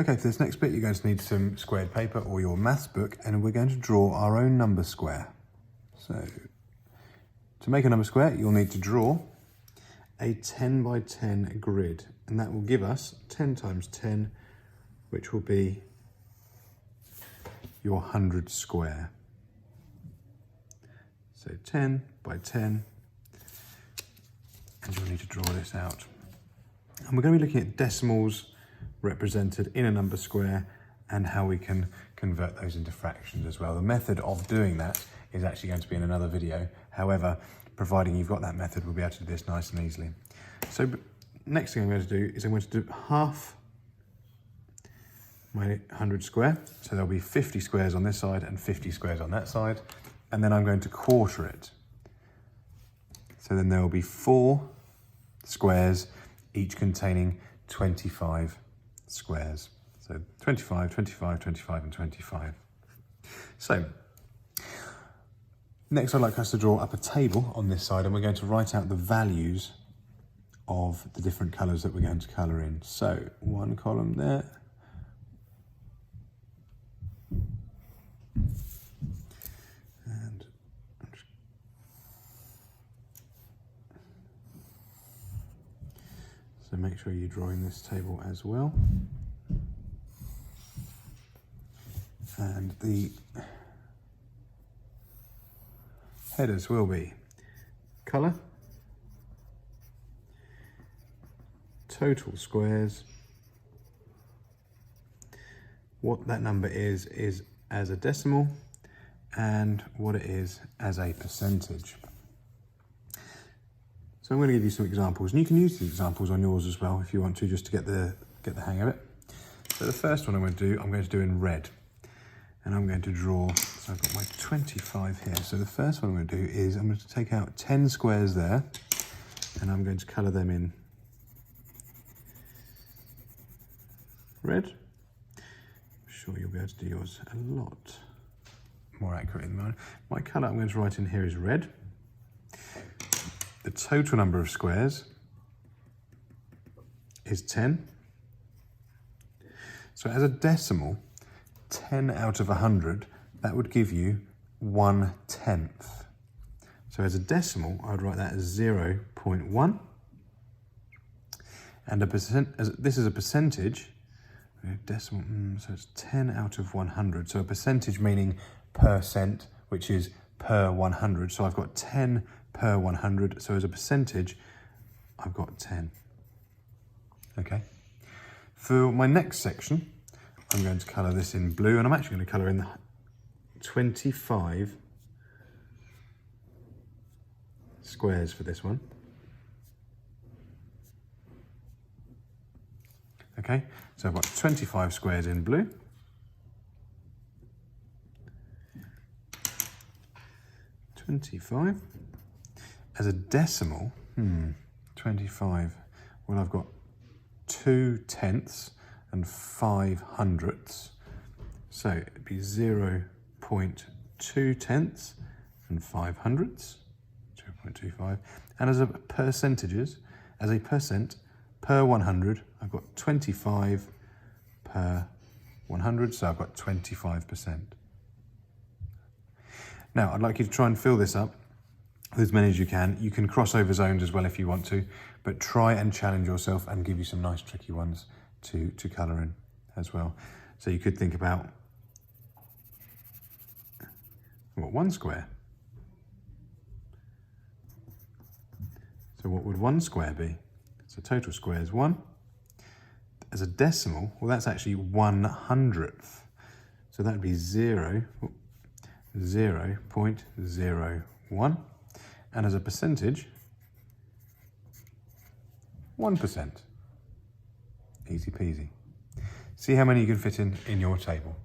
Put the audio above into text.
Okay, for this next bit, you're going to need some squared paper or your maths book, and we're going to draw our own number square. So, to make a number square, you'll need to draw a 10 by 10 grid, and that will give us 10 times 10, which will be your 100 square. So 10 by 10, and you'll need to draw this out. And we're going to be looking at decimals represented in a number square and how we can convert those into fractions as well. The method of doing that is actually going to be in another video. However, providing you've got that method, we'll be able to do this nice and easily. So next thing I'm going to do is I'm going to do half my 100 square. So there'll be 50 squares on this side and 50 squares on that side. And then I'm going to quarter it. So then there will be 4 squares, each containing 25 squares. So 25, 25, 25, and 25. So next I'd like us to draw up a table on this side, and we're going to write out the values of the different colours that we're going to colour in. So one column there. And so make sure you're drawing this table as well. And the headers will be colour, total squares, what that number is as a decimal, and what it is as a percentage. So I'm going to give you some examples, and you can use these examples on yours as well if you want to, just to get the hang of it. So the first one I'm going to do in red, and I'm going to draw. So I've got my 25 here. So the first one I'm going to do is I'm going to take out 10 squares there, and I'm going to colour them in red. I'm sure you'll be able to do yours a lot more accurately than mine. My colour I'm going to write in here is red. The total number of squares is 10. So as a decimal, 10 out of 100, that would give you 1/10. So as a decimal, I would write that as 0.1. And this is a percentage, decimal, so it's 10 out of 100. So a percentage meaning percent, which is per 100. So I've got 10 per 100. So as a percentage, I've got 10. Okay. For my next section, I'm going to colour this in blue, and I'm actually going to colour in the 25 squares for this one. Okay, so I've got 25 squares in blue. As a decimal, 25. Well, I've got 2/10 and 5/100. So it'd be 0.2/10 and 5/100, 2.25. And as a percent per 100, I've got 25 per 100, so I've got 25%. Now, I'd like you to try and fill this up with as many as you can. You can cross over zones as well if you want to, but try and challenge yourself and give you some nice tricky ones to colour in as well. So you could think about, what, 1 square? So what would 1 square be? So total square is 1. As a decimal, well, that's actually 1/100th. So that would be 0.01. And as a percentage, 1%. Easy peasy. See how many you can fit in your table.